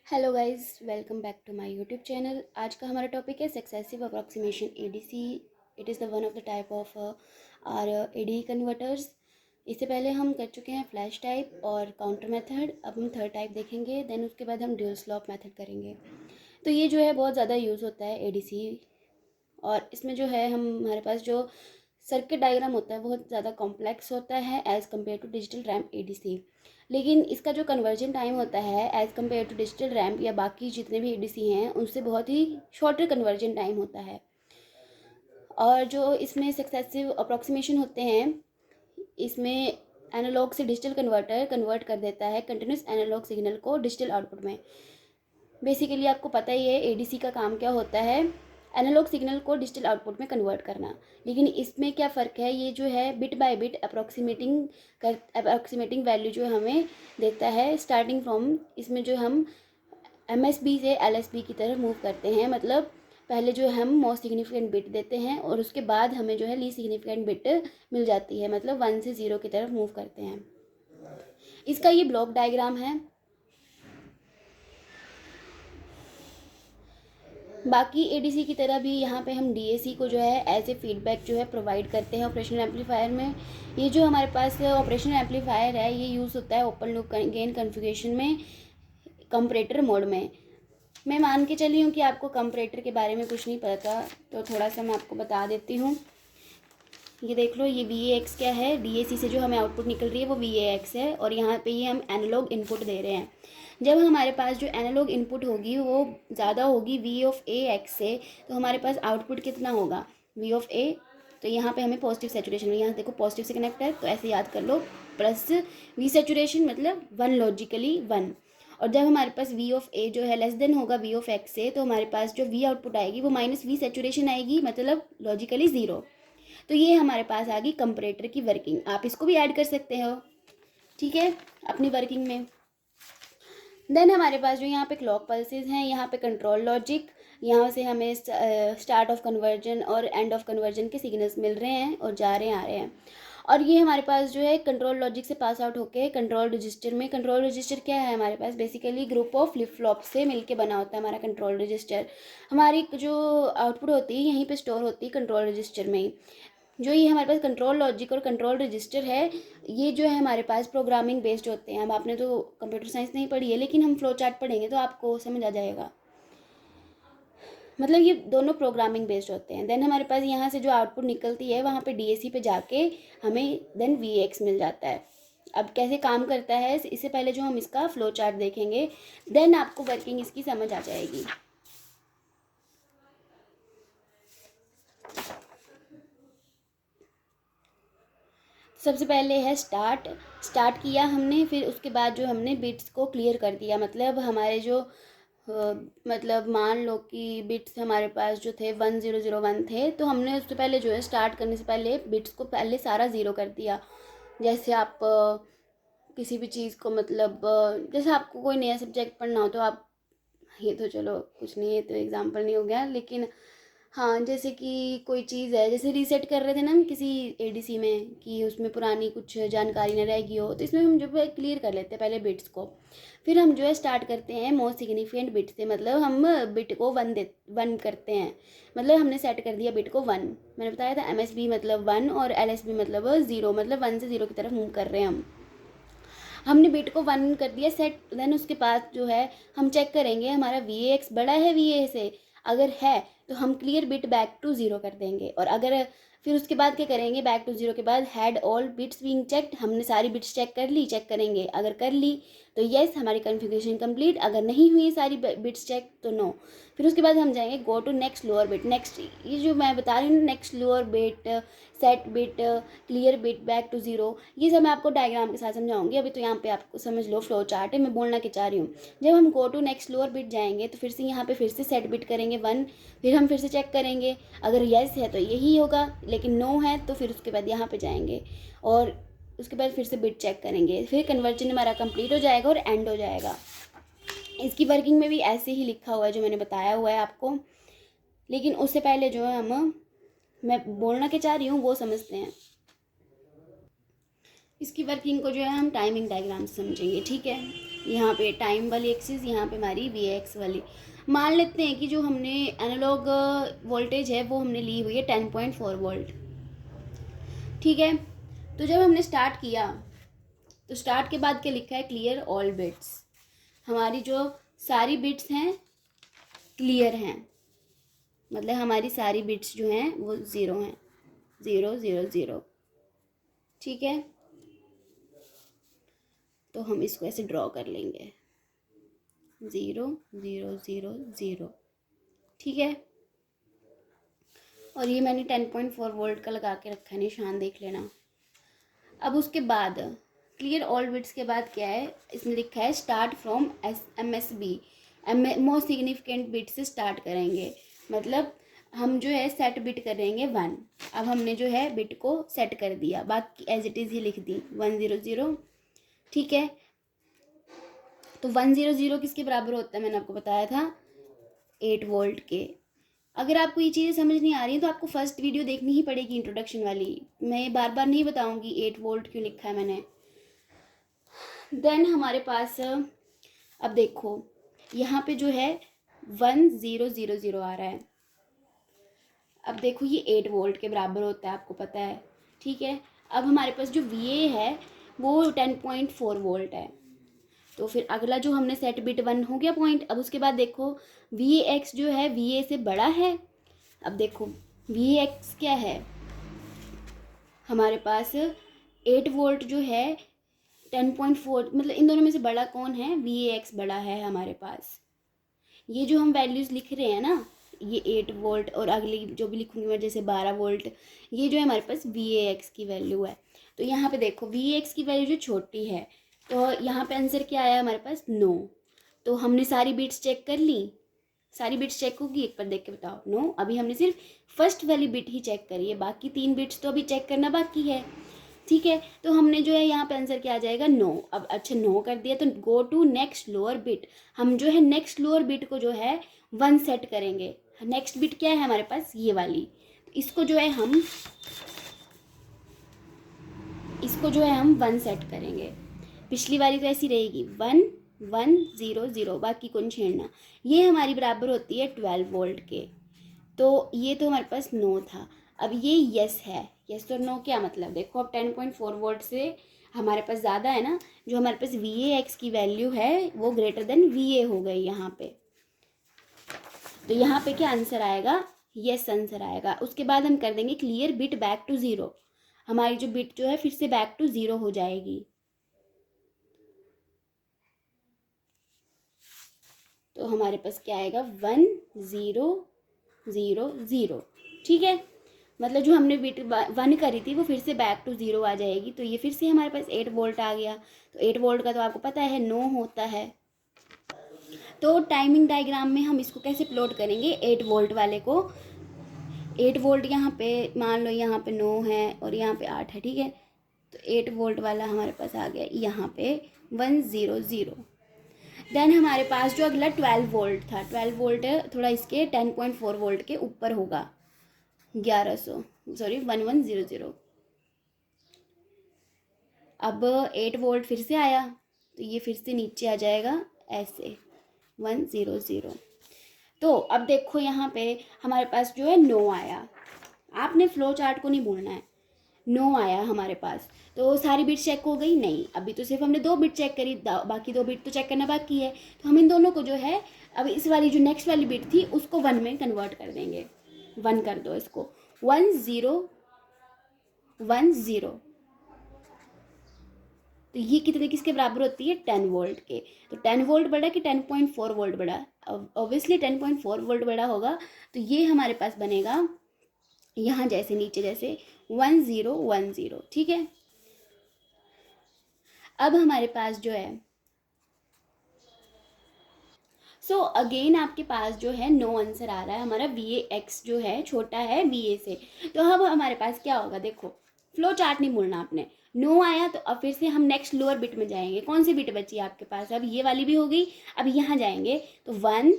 Hello guys, welcome back to my YouTube channel. आज का हमारा टॉपिक है successive approximation ADC. It is the one of the type of our AD converters. इससे पहले हम कर चुके हैं फ्लैश टाइप और काउंटर मेथड। अब हम थर्ड टाइप देखेंगे, देन उसके बाद हम ड्यूल स्लॉप मेथड करेंगे। तो ये जो है बहुत ज़्यादा यूज़ होता है एडीसी, और इसमें जो है हमारे पास जो सर्किट डायग्राम होता है बहुत ज़्यादा कॉम्प्लेक्स होता है as compare to digital ramp ADC. लेकिन इसका जो कन्वर्जन टाइम होता है as compare to digital ramp या बाकी जितने भी एडीसी हैं उनसे बहुत ही शॉर्टर कन्वर्जन टाइम होता है। और जो इसमें सक्सेसिव अप्रॉक्सीमेशन होते हैं, इसमें एनालॉग से डिजिटल कन्वर्टर कन्वर्ट कर देता है कंटिन्यूस एनालॉग सिग्नल को डिजिटल आउटपुट में। बेसिकली आपको पता ही है एडीसी का काम क्या होता है, एनालॉग सिग्नल को डिजिटल आउटपुट में कन्वर्ट करना। लेकिन इसमें क्या फ़र्क है, ये जो है बिट बाय बिट अप्रॉक्सीमेटिंग वैल्यू जो हमें देता है स्टार्टिंग फ्रॉम, इसमें जो हम एमएसबी से एलएसबी की तरफ मूव करते हैं। मतलब पहले जो हम मोस्ट सिग्निफिकेंट बिट देते हैं और उसके बाद हमें जो है लीस्ट सिग्निफिकेंट बिट मिल जाती है, मतलब 1 से 0 की तरफ मूव करते हैं। इसका ये ब्लॉक डायग्राम है। बाकी एडीसी की तरह भी यहाँ पे हम डीएसी को जो है एज ए फीडबैक जो है प्रोवाइड करते हैं ऑपरेशनल एम्पलीफायर में। ये जो हमारे पास ऑपरेशनल एम्पलीफायर है ये यूज़ होता है ओपन लूप गेन कॉन्फ़िगरेशन में, कंपरेटर मोड में। मैं मान के चली हूँ कि आपको कंपरेटर के बारे में कुछ नहीं पता, तो थोड़ा सा मैं आपको बता देती हूँ। ये देख लो, ये वी ए एक्स क्या है, डीएसी से जो हमें आउटपुट निकल रही है वो वी ए एक्स है, और यहाँ पे ये हम एनालॉग इनपुट दे रहे हैं। जब हमारे पास जो एनालॉग इनपुट होगी वो ज़्यादा होगी वी ऑफ ए एक्स से, तो हमारे पास आउटपुट कितना होगा वी ऑफ ए। तो यहाँ पे हमें पॉजिटिव सेचुरेशन, यहाँ देखो पॉजिटिव से कनेक्ट है तो ऐसे याद कर लो, प्लस वी सेचुरेशन मतलब वन, लॉजिकली वन। और जब हमारे पास वी ऑफ ए जो है लेस देन होगा वी ऑफ एक्स से, तो हमारे पास जो वी आउटपुट आएगी वो माइनस वी सेचुरेशन आएगी, मतलब लॉजिकली ज़ीरो। तो ये हमारे पास आ गई कंपरेटर की वर्किंग। आप इसको भी ऐड कर सकते हो, ठीक है, अपनी वर्किंग में। देन हमारे पास जो यहाँ पे क्लॉक पल्सेस हैं, यहाँ पे कंट्रोल लॉजिक, यहाँ से हमें स्टार्ट ऑफ कन्वर्जन और एंड ऑफ कन्वर्जन के सिग्नल्स मिल रहे हैं और जा रहे हैं आ रहे हैं। और ये हमारे पास जो है कंट्रोल लॉजिक से पास आउट होके कंट्रोल रजिस्टर में। कंट्रोल रजिस्टर क्या है हमारे पास, basically group of flip flop से मिलके बना होता है हमारा कंट्रोल रजिस्टर। हमारी जो आउटपुट होती है यहीं पे स्टोर होती है कंट्रोल रजिस्टर में ही। जो ये हमारे पास कंट्रोल लॉजिक और कंट्रोल रजिस्टर है, ये जो है हमारे पास प्रोग्रामिंग बेस्ड होते हैं। अब आपने तो कंप्यूटर साइंस नहीं पढ़ी है, लेकिन हम फ्लो चार्ट पढ़ेंगे तो आपको समझ आ जाएगा। मतलब ये दोनों प्रोग्रामिंग बेस्ड होते हैं। देन हमारे पास यहाँ से जो आउटपुट निकलती है वहाँ पे डीएसी पे जाके हमें देन वीएक्स मिल जाता है। अब कैसे काम करता है इससे पहले जो हम इसका फ्लो चार्ट देखेंगे, देन आपको वर्किंग इसकी समझ आ जाएगी। सबसे पहले है स्टार्ट किया हमने, फिर उसके बाद जो हमने बिट्स को क्लियर कर दिया। मतलब हमारे जो मतलब मान लो कि बिट्स हमारे पास जो थे 1001 थे, तो हमने उससे पहले जो है स्टार्ट करने से पहले बिट्स को पहले सारा ज़ीरो कर दिया। जैसे आप किसी भी चीज़ को मतलब जैसे आपको कोई नया सब्जेक्ट पढ़ना हो तो आप, ये तो चलो कुछ नहीं है तो एग्जाम्पल नहीं हो गया, लेकिन हाँ जैसे कि कोई चीज़ है, जैसे रीसेट कर रहे थे ना हम किसी एडीसी में कि उसमें पुरानी कुछ जानकारी न रह गई हो, तो इसमें हम जो है क्लियर कर लेते हैं पहले बिट्स को। फिर हम जो है स्टार्ट करते हैं मोस्ट सिग्निफिकेंट बिट से, मतलब हम बिट को वन करते हैं। मतलब हमने सेट कर दिया बिट को वन। मैंने बताया था एमएसबी मतलब वन और एलएसबी मतलब ज़ीरो, मतलब 1 से 0 की तरफ मूव कर रहे हैं हम। हमने बिट को वन कर दिया सेट। देन उसके बाद जो है हम चेक करेंगे हमारा वी एक्स बड़ा है वी ए से। अगर है तो हम clear bit back to zero कर देंगे, और अगर फिर उसके बाद क्या करेंगे, बैक टू ज़ीरो के बाद had all bits being checked, हमने सारी बिट्स चेक कर ली, चेक करेंगे अगर कर ली तो येस हमारी कॉन्फ़िगरेशन कंप्लीट, अगर नहीं हुई सारी बिट्स चेक तो नो। फिर उसके बाद हम जाएंगे go to next lower bit. Next ये जो मैं बता रही हूँ next lower bit, set bit, clear bit, back to zero, ये सब मैं आपको डायग्राम के साथ समझाऊंगी। अभी तो यहाँ पे आपको समझ लो फ्लो चार्ट है, मैं बोलना क्या चाह रही हूँ। जब हम go to next lower bit जाएंगे तो फिर से यहाँ पे फिर से सेट बिट करेंगे वन, फिर हम फिर से चेक करेंगे अगर येस है तो यही होगा, लेकिन नो है तो फिर उसके बाद यहाँ पे जाएंगे और उसके बाद फिर से बिट चेक करेंगे। फिर कन्वर्जन हमारा कंप्लीट हो जाएगा और एंड हो जाएगा। इसकी वर्किंग में भी ऐसे ही लिखा हुआ है जो मैंने बताया हुआ है आपको, लेकिन उससे पहले जो है हम, मैं बोलना क्या चाह रही हूँ वो समझते हैं। इसकी वर्किंग को जो है हम टाइमिंग डायग्राम से समझेंगे, ठीक है। यहाँ पे टाइम वाली एक्सिस, यहाँ पे हमारी वी एक्स वाली। मान लेते हैं कि जो हमने एनालॉग वोल्टेज है वो हमने ली हुई है 10.4 वोल्ट, ठीक है। तो जब हमने स्टार्ट किया तो स्टार्ट के बाद क्या लिखा है, क्लियर ऑल बिट्स। हमारी जो सारी बिट्स हैं क्लियर हैं, मतलब हमारी सारी बिट्स जो हैं वो ज़ीरो हैं, 0 0 0, ठीक है। तो हम इसको ऐसे ड्रॉ कर लेंगे, 0 0 0 0, ठीक है। और ये मैंने 10.4 वोल्ट का लगा के रखा है निशान, देख लेना। अब उसके बाद क्लियर ऑल बिट्स के बाद क्या है, इसमें लिखा है start from MSB, most significant bit से स्टार्ट करेंगे। मतलब हम जो है सेट बिट करेंगे 1। अब हमने जो है बिट को सेट कर दिया, बाकी एज इट इज़ ही लिख दी 1 0 0, ठीक है। तो 1 0 0 किसके बराबर होता है, मैंने आपको बताया था 8 वोल्ट के। अगर आपको ये चीज़ें समझ नहीं आ रही हैं तो आपको फर्स्ट वीडियो देखनी ही पड़ेगी, इंट्रोडक्शन वाली। मैं बार बार नहीं बताऊंगी 8 वोल्ट क्यों लिखा है मैंने। देन हमारे पास अब देखो यहाँ पे जो है 1 0 0 0 आ रहा है। अब देखो ये 8 वोल्ट के बराबर होता है, आपको पता है, ठीक है। अब हमारे पास जो VA है वो 10.4 वोल्ट है। तो फिर अगला जो हमने सेट बिट 1 हो गया पॉइंट। अब उसके बाद देखो VX जो है VA से बड़ा है। अब देखो VX क्या है, हमारे पास 8 वोल्ट जो है 10.4, मतलब इन दोनों में से बड़ा कौन है, VAX बड़ा है हमारे पास। ये जो हम वैल्यूज़ लिख रहे हैं ना, ये 8 वोल्ट और अगली जो भी लिखूंगी मैं जैसे 12 वोल्ट, ये जो है हमारे पास VAX की वैल्यू है। तो यहाँ पे देखो VAX की वैल्यू जो छोटी है, तो यहाँ पे आंसर क्या आया हमारे पास, 9। तो हमने सारी बिट्स चेक कर ली, सारी बिट्स चेक होगी, एक बार देख के बताओ। नो, अभी हमने सिर्फ फर्स्ट वाली बिट ही चेक करी है, बाकी 3 बिट्स तो अभी चेक करना बाकी है, ठीक है। तो हमने जो है यहाँ पे आंसर क्या आ जाएगा, 9। अब अच्छा 9 कर दिया तो go to next lower bit. हम जो है नेक्स्ट लोअर बिट को जो है 1 सेट करेंगे। नेक्स्ट बिट क्या है हमारे पास, ये वाली। इसको जो है हम 1 सेट करेंगे। पिछली वाली तो ऐसी रहेगी 1 1 0 0, बाकी को नहीं छेड़ना। ये हमारी बराबर होती है 12 वोल्ट के। तो ये तो हमारे पास 9 था। अब ये यस है, यस और नो क्या मतलब, देखो अब 10.4 वोल्ट से हमारे पास ज़्यादा है ना, जो हमारे पास VAX की वैल्यू है वो ग्रेटर देन VA हो गई यहाँ पे। तो यहाँ पे क्या आंसर आएगा, यस आंसर आएगा। उसके बाद हम कर देंगे क्लियर बिट बैक टू 0। हमारी जो बिट जो है फिर से बैक टू 0 हो जाएगी। तो हमारे पास क्या आएगा, 1 0 0 0, ठीक है। मतलब जो हमने बिट 1 करी थी वो फिर से बैक टू 0 आ जाएगी। तो ये फिर से हमारे पास 8 वोल्ट आ गया। तो 8 वोल्ट का तो आपको पता है 9 होता है। तो टाइमिंग डायग्राम में हम इसको कैसे प्लॉट करेंगे, 8 वोल्ट वाले को। 8 वोल्ट यहाँ पे मान लो, यहाँ पे 9 है और यहाँ पे 8 है, ठीक है। तो 8 वोल्ट वाला हमारे पास आ गया यहाँ पे 1 0 0। देन हमारे पास जो अगला 12 वोल्ट था, 12 वोल्ट थोड़ा इसके 10.4 वोल्ट के ऊपर होगा, 1100। अब 8 वोल्ट फिर से आया तो ये फिर से नीचे आ जाएगा ऐसे 1 0 0। तो अब देखो यहाँ पे हमारे पास जो है 9 आया। आपने फ्लो चार्ट को नहीं भूलना है। 9 आया हमारे पास। तो सारी बिट चेक हो गई, नहीं, अभी तो सिर्फ हमने 2 बिट चेक करी, बाकी 2 बिट तो चेक करना बाकी है। तो हम इन दोनों को जो है अब इस वाली जो नेक्स्ट वाली बिट थी उसको 1 में कन्वर्ट कर देंगे। 1 कर दो इसको, 1 0 1 0। तो ये कितने किसके बराबर होती है, 10 वोल्ट के। तो 10 वोल्ट बड़ा कि 10.4 वोल्ट बड़ा, ऑब्वियसली 10.4 वोल्ट बड़ा होगा। तो ये हमारे पास बनेगा यहाँ जैसे नीचे जैसे 1 0 1 0, ठीक है। अब हमारे पास जो है अगेन आपके पास जो है 9 आंसर आ रहा है। हमारा VAX जो है छोटा है VA से। तो अब हमारे पास क्या होगा, देखो फ्लो चार्ट नहीं भूलना आपने। 9 आया तो अब फिर से हम नेक्स्ट लोअर बिट में जाएंगे। कौन सी बिट बची आपके पास, अब ये वाली भी हो गई। अब यहाँ जाएंगे तो 1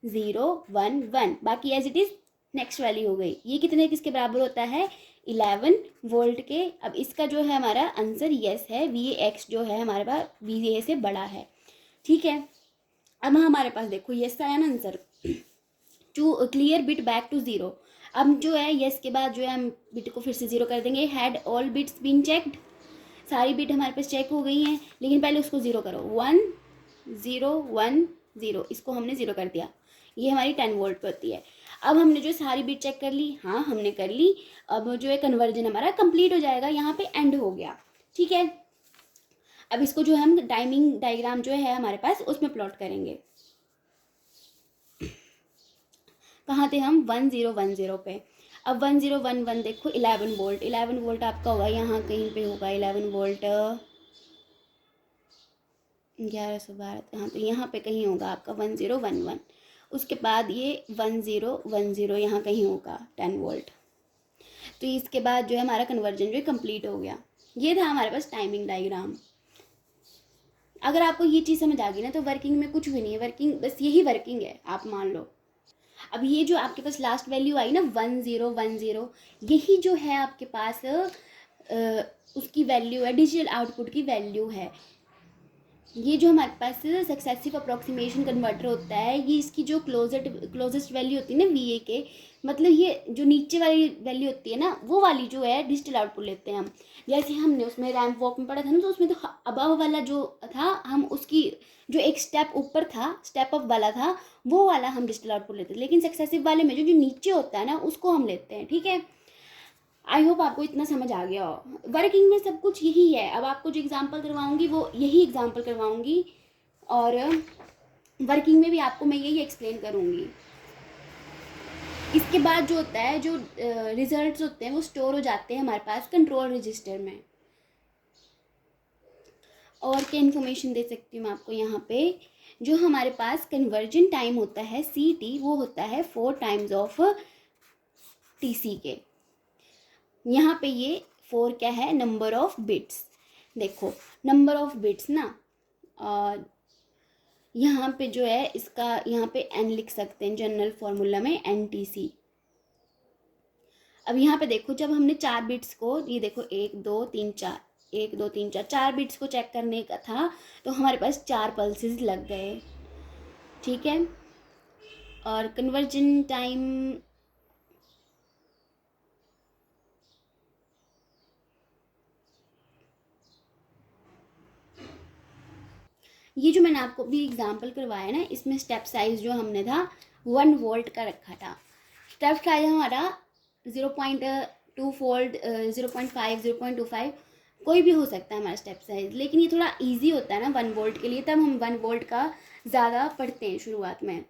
0 1 1, बाकी एज इट इज़ नेक्स्ट वाली हो गई। ये कितने किसके बराबर होता है, 11 वोल्ट के। अब इसका जो है हमारा आंसर यस है, VAX जो है हमारे पास VA से बड़ा है। ठीक है। अब हमारे पास देखो यस आया ना answer, to clear bit back to zero. अब जो है यस के बाद जो है हम बिट को फिर से ज़ीरो कर देंगे। Had all bits been checked, सारी बिट हमारे पास चेक हो गई हैं, लेकिन पहले उसको ज़ीरो करो। 1 0 1 0, इसको हमने ज़ीरो कर दिया, ये हमारी 10 वोल्ट पे होती है। अब हमने जो सारी बिट चेक कर ली, हाँ हमने कर ली। अब जो है कन्वर्जन हमारा कंप्लीट हो जाएगा, यहाँ पे एंड हो गया। ठीक है, अब इसको जो है हम टाइमिंग डायग्राम जो है हमारे पास उसमें प्लॉट करेंगे। कहाँ थे हम? 1010 पे। अब 1011 देखो 11 वोल्ट, 11 वोल्ट आपका होगा यहाँ कहीं पे होगा 11 वोल्ट, 1112, हाँ तो यहाँ पे कहीं होगा आपका 1011। उसके बाद ये 1010 यहाँ कहीं होगा 10 वोल्ट। तो इसके बाद जो है हमारा कन्वर्जन जो है कंप्लीट हो गया। ये था हमारे पास टाइमिंग डायग्राम। अगर आपको ये चीज़ समझ आ गई ना तो वर्किंग में कुछ भी नहीं है, वर्किंग बस यही वर्किंग है, आप मान लो। अब ये जो आपके पास लास्ट वैल्यू आई ना 1010, यही जो है आपके पास उसकी वैल्यू है, डिजिटल आउटपुट की वैल्यू है। ये जो हमारे पास सक्सेसिव अप्रॉक्सीमेशन कन्वर्टर होता है, ये इसकी जो क्लोजेस्ट वैल्यू होती है ना वी ए के, मतलब ये जो नीचे वाली वैल्यू होती है ना, वो वाली जो है डिजिटल आउटपुट लेते हैं हम। जैसे हमने उसमें रैंप वॉक में पढ़ा था ना, तो उसमें तो अबव वाला जो था, हम उसकी जो एक स्टेप ऊपर था, स्टेप अप वाला था, वो वाला हम डिजिटल आउटपुट लेते हैं। लेकिन सक्सेसिव वाले में जो जो नीचे होता है ना, उसको हम लेते हैं। ठीक है, आई होप आपको इतना समझ आ गया हो। वर्किंग में सब कुछ यही है। अब आपको जो एग्जांपल करवाऊंगी वो यही एग्जांपल करवाऊंगी, और वर्किंग में भी आपको मैं यही एक्सप्लेन करूंगी। इसके बाद जो होता है, जो रिजल्ट्स होते हैं वो स्टोर हो जाते हैं हमारे पास कंट्रोल रजिस्टर में। और क्या इन्फॉर्मेशन दे सकती हूँ मैं आपको यहाँ पे, जो हमारे पास कन्वर्जन टाइम होता है CT, वो होता है 4 टाइम्स ऑफ TC के। यहाँ पे ये 4 क्या है? Number of bits. देखो नंबर ऑफ बिट्स ना, यहाँ पे जो है इसका यहाँ पे n लिख सकते हैं जनरल फॉर्मूला में, NTC। अब यहाँ पे देखो जब हमने 4 बिट्स को, ये देखो 1 2 3 4, 1 2 3 4, 4 बिट्स को चेक करने का था, तो हमारे पास 4 पल्सेस लग गए। ठीक है, और कन्वर्जन टाइम ये जो मैंने आपको भी एग्जांपल करवाया ना, इसमें स्टेप साइज जो हमने था 1 वोल्ट का रखा था। स्टेप साइज हमारा 0.2 फोल्ड, 0.5, 0.25 कोई भी हो सकता है हमारा स्टेप साइज, लेकिन ये थोड़ा इजी होता है ना 1 वोल्ट के लिए, तब हम 1 वोल्ट का ज़्यादा पढ़ते हैं शुरुआत में।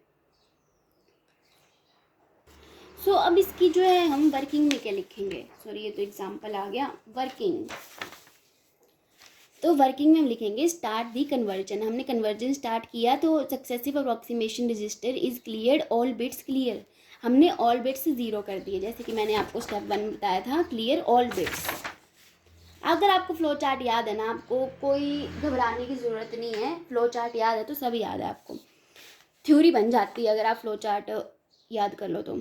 सो अब इसकी जो है हम वर्किंग में क्या लिखेंगे, सॉरी ये तो एग्जाम्पल आ गया। वर्किंग, तो वर्किंग में हम लिखेंगे स्टार्ट दी कन्वर्जन। हमने कन्वर्जन स्टार्ट किया तो successive approximation register is cleared, all bits clear. हमने ऑल बिट्स 0 कर दिए, जैसे कि मैंने आपको स्टेप 1 में बताया था, क्लियर ऑल बिट्स। अगर आपको फ्लो चार्ट याद है ना, आपको कोई घबराने की ज़रूरत नहीं है, फ्लो चार्ट याद है तो सब याद है आपको, थ्योरी बन जाती है अगर आप फ्लो चार्ट याद कर लो तो।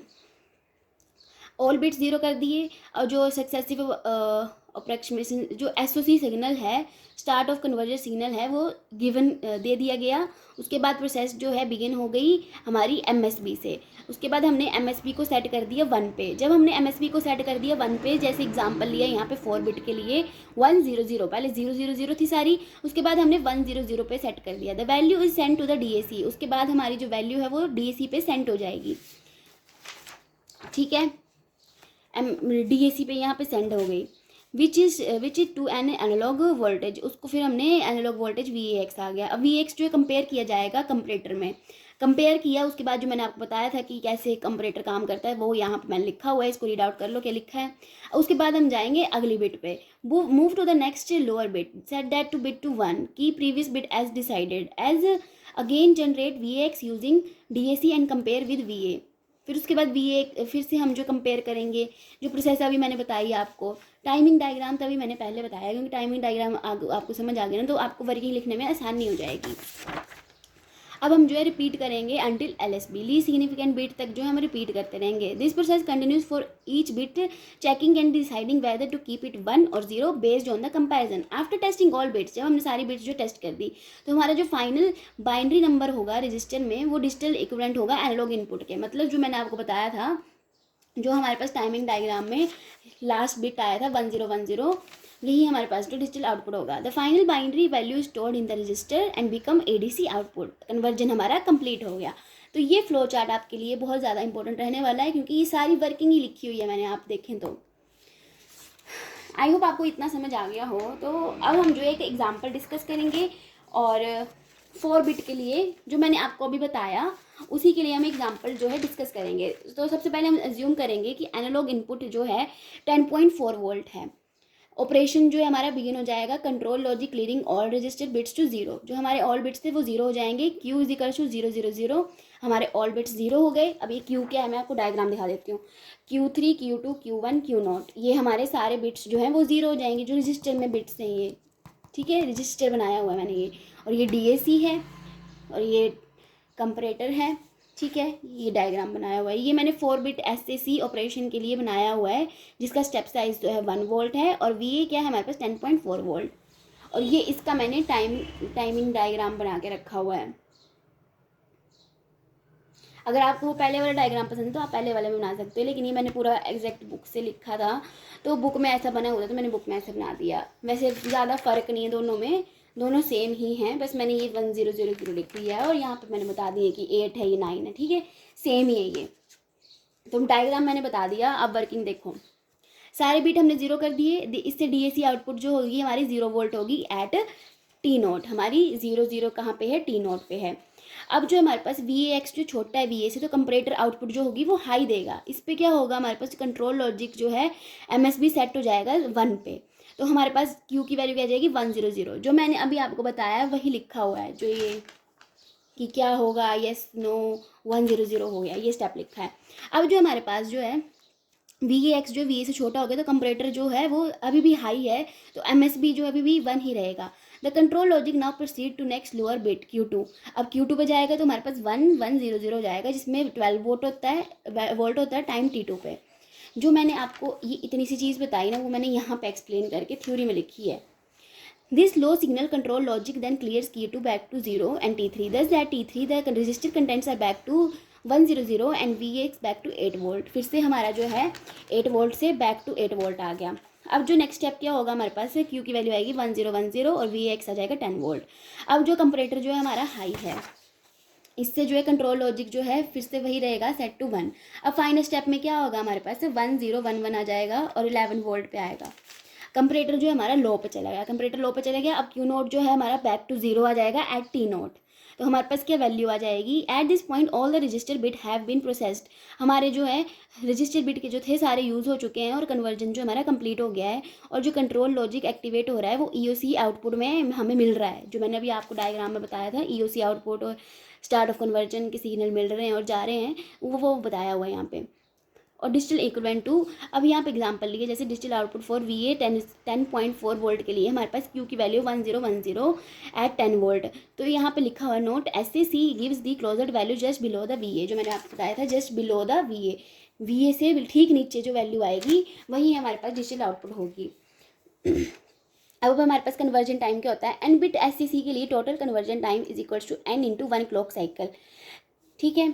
ऑल बिट्स 0 कर दिए, और जो सक्सेसिव अप्रॉक्सीमेशन जो SOC सिग्नल है, स्टार्ट ऑफ कन्वर्जन सिग्नल है, वो गिवन दे दिया गया। उसके बाद प्रोसेस जो है बिगिन हो गई हमारी MSB से। उसके बाद हमने MSB को सेट कर दिया 1 पे। जब हमने MSB को सेट कर दिया 1 पे, जैसे एग्जांपल लिया यहाँ पे 4 बिट के लिए 100, पहले 000 थी सारी, उसके बाद हमने 100 पे सेट कर दिया। The value is send to the DAC, उसके बाद हमारी जो वैल्यू है वो DAC पे सेंड हो जाएगी। ठीक है, DAC पे यहाँ पे सेंड हो गई, which is to an analogue voltage. उसको फिर हमने एनालॉग वोल्टेज VAX आ गया। अब VAX जो है कंपेयर किया जाएगा कंपरेटर में। कंपेयर किया, उसके बाद जो मैंने आपको बताया था कि कैसे कंपरेटर काम करता है, वो यहाँ पे मैंने लिखा हुआ है, इसको रीड आउट कर लो क्या लिखा है। उसके बाद हम जाएंगे अगली बिट पे, move to the next lower bit, set that to bit to 1, की previous bit as decided, as again generate VAX using DAC and compare with VA। फिर उसके बाद VA फिर से हम जो कंपेयर करेंगे, जो प्रोसेस अभी मैंने बताई आपको। टाइमिंग डायग्राम तभी मैंने पहले बताया, क्योंकि टाइमिंग डायग्राम आपको समझ आ गया ना, तो आपको वर्किंग लिखने में आसानी हो जाएगी। अब हम जो है रिपीट करेंगे until LSB, least significant bit तक जो है हम रिपीट करते रहेंगे। This process continues for each bit, checking and deciding whether to keep it 1 और 0 based on the comparison. After testing all bits, जब हमने सारी बिट्स जो टेस्ट कर दी तो हमारा जो फाइनल बाइनरी नंबर होगा रजिस्टर में वो डिजिटल इक्विवेलेंट होगा एनालॉग इनपुट के। मतलब जो मैंने आपको बताया था, जो हमारे पास टाइमिंग डायग्राम में लास्ट बिट आया था 1010, यही हमारे पास जो डिजिटल आउटपुट होगा। The final binary value stored in the register and become ADC output. Conversion हमारा कंप्लीट हो गया। तो ये फ्लो चार्ट आपके लिए बहुत ज़्यादा इंपॉर्टेंट रहने वाला है, क्योंकि ये सारी वर्किंग ही लिखी हुई है मैंने, आप देखें तो। आई होप आपको इतना समझ आ गया हो। तो अब हम जो एक एग्जाम्पल डिस्कस करेंगे, और 4 बिट के लिए जो मैंने आपको अभी बताया उसी के लिए हम एग्जाम्पल जो है डिस्कस करेंगे। तो सबसे पहले हम अज्यूम करेंगे कि एनालॉग इनपुट जो है 10.4 वोल्ट है। ऑपरेशन जो है हमारा बिगिन हो जाएगा, control logic leading all register bits to 0। जो हमारे ऑल बिट्स थे वो 0 हो जाएंगे। Q इज इक्वल टू 0 0 0, हमारे ऑल बिट्स 0 हो गए। अब ये Q क्या है मैं आपको डायग्राम दिखा देती हूँ। Q3 Q2 Q1 Q0, ये हमारे सारे बिट्स जो हैं वो 0 हो जाएंगे, जो रजिस्टर में बिट्स हैं ये। ठीक है, रजिस्टर बनाया हुआ है मैंने ये, और ये DAC है और ये कंपरेटर है। ठीक है, ये डायग्राम बनाया हुआ है, ये मैंने 4 बिट SAC ऑपरेशन के लिए बनाया हुआ है, जिसका स्टेप साइज जो है 1 वोल्ट है, और VA क्या है हमारे पास 10.4 वोल्ट। और ये इसका मैंने टाइमिंग डायग्राम बना के रखा हुआ है। अगर आपको वो पहले वाला डायग्राम पसंद है तो आप पहले वाले में बना सकते हो, लेकिन ये मैंने पूरा एग्जैक्ट बुक से लिखा था, तो बुक में ऐसा बना हुआ था तो मैंने बुक में ऐसे बना दिया। वैसे ज़्यादा फ़र्क नहीं है दोनों में, दोनों सेम ही हैं, बस मैंने ये 1000 लिख दिया है, और यहाँ पे मैंने बता दिया कि 8 है, ये 9 है। ठीक है, सेम ही है ये। तो डायग्राम मैंने बता दिया। अब वर्किंग देखो, सारे बीट हमने 0 कर दिए। इससे DAC आउटपुट जो होगी हमारी 0 वोल्ट होगी एट T0। हमारी 0 0 कहाँ पे है, T0 पे है। अब जो हमारे पास VAX जो छोटा है VA से, तो कंपरेटर आउटपुट जो होगी वो हाई देगा। इस पर क्या होगा, हमारे पास कंट्रोल लॉजिक जो है MSB सेट हो जाएगा 1 पे। तो हमारे पास Q की वैल्यू क्या जाएगी 100। जो मैंने अभी आपको बताया वही लिखा हुआ है, जो ये कि क्या होगा, येस नो 100 हो गया, ये स्टेप लिखा है। अब जो हमारे पास जो है VAX जो VA से छोटा हो गया, तो कंपरेटर जो है वो अभी भी हाई है, तो MSB जो अभी भी 1 ही रहेगा। The control logic now proceed to next lower bit Q2। अब Q2 पे जाएगा तो हमारे पास 1100 हो जाएगा, जिसमें 12 वोल्ट होता है टाइम T2 पे। जो मैंने आपको ये इतनी सी चीज़ बताई ना, वो मैंने यहाँ पे एक्सप्लेन करके थ्योरी में लिखी है। This low signal control logic then clears Q2 back to 0 and T3. Thus that T3 the resistor contents are back to 100 and VX back to 8 volt. फिर से हमारा जो है 8 वोल्ट से बैक टू 8 वोल्ट आ गया। अब जो नेक्स्ट स्टेप क्या होगा, हमारे पास Q की वैल्यू आएगी 1010 और VX आ जाएगा 10 वोल्ट। अब जो कंपरेटर जो है हमारा हाई है, इससे जो है कंट्रोल लॉजिक जो है फिर से वही रहेगा सेट टू 1। अब फाइनल स्टेप में क्या होगा, हमारे पास 1011 आ जाएगा और 11 वोल्ट पे आएगा। कंपरेटर जो है हमारा लो पे चला गया, कंपरेटर लो पे चला गया। अब Q0 जो है हमारा बैक टू 0 आ जाएगा एट T0। तो हमारे पास क्या वैल्यू आ जाएगी, at this point all the register bit have been processed. हमारे जो है रजिस्टर बिट के जो थे सारे यूज़ हो चुके हैं, और कन्वर्जन जो हमारा कंप्लीट हो गया है, और जो कंट्रोल लॉजिक एक्टिवेट हो रहा है वो EOC आउटपुट में हमें मिल रहा है। जो मैंने अभी आपको डायग्राम में बताया था, EOC आउटपुट और स्टार्ट ऑफ कन्वर्जन के सिग्नल मिल रहे हैं और जा रहे हैं, वो बताया हुआ है यहाँ पे। और डिजिटल इक्विवेलेंट टू, अब यहाँ पे एग्जांपल लिए, जैसे digital output for VA 10.4 volt के लिए हमारे पास Q की वैल्यू 1010 एट 10 वोल्ट। तो यहाँ पे लिखा हुआ note SAC gives the closed value just below the VA। जो मैंने आपको बताया था जस्ट बिलो द VA से ठीक नीचे जो वैल्यू आएगी वही हमारे पास डिजिटल आउटपुट होगी। अब हमारे पास कन्वर्जन टाइम क्या होता है, n बिट SAC के लिए total conversion time is equals to n into 1 clock cycle. ठीक है,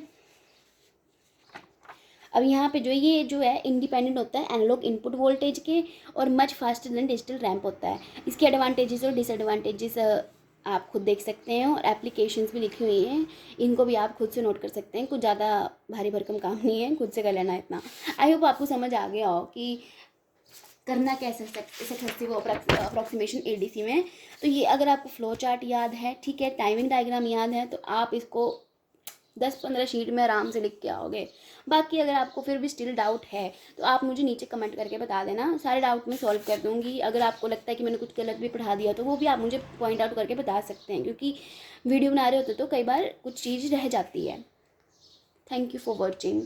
अब यहाँ पे ये जो है इंडिपेंडेंट होता है एनालॉग इनपुट वोल्टेज के, और much faster than digital ramp होता है। इसके एडवांटेजेस और डिसएडवांटेजेस आप खुद देख सकते हैं, और एप्लीकेशंस भी लिखी हुई हैं, इनको भी आप खुद से नोट कर सकते हैं। कुछ ज़्यादा भारी भरकम काम नहीं है, खुद से कर लेना इतना। आई होप आपको समझ आ गया हो कि करना कैसे सकते वो अप्रॉक्सीमेशन ADC में। तो ये अगर आपको फ्लो चार्ट याद है, ठीक है, टाइमिंग डायग्राम याद है, तो आप इसको 10-15 शीट में आराम से लिख के आओगे। बाकी अगर आपको फिर भी स्टिल डाउट है तो आप मुझे नीचे कमेंट करके बता देना, सारे डाउट मैं सॉल्व कर दूँगी। अगर आपको लगता है कि मैंने कुछ गलत भी पढ़ा दिया तो वो भी आप मुझे पॉइंट आउट करके बता सकते हैं, क्योंकि वीडियो बना रहे होते तो कई बार कुछ चीज़ रह जाती है। Thank you for watching.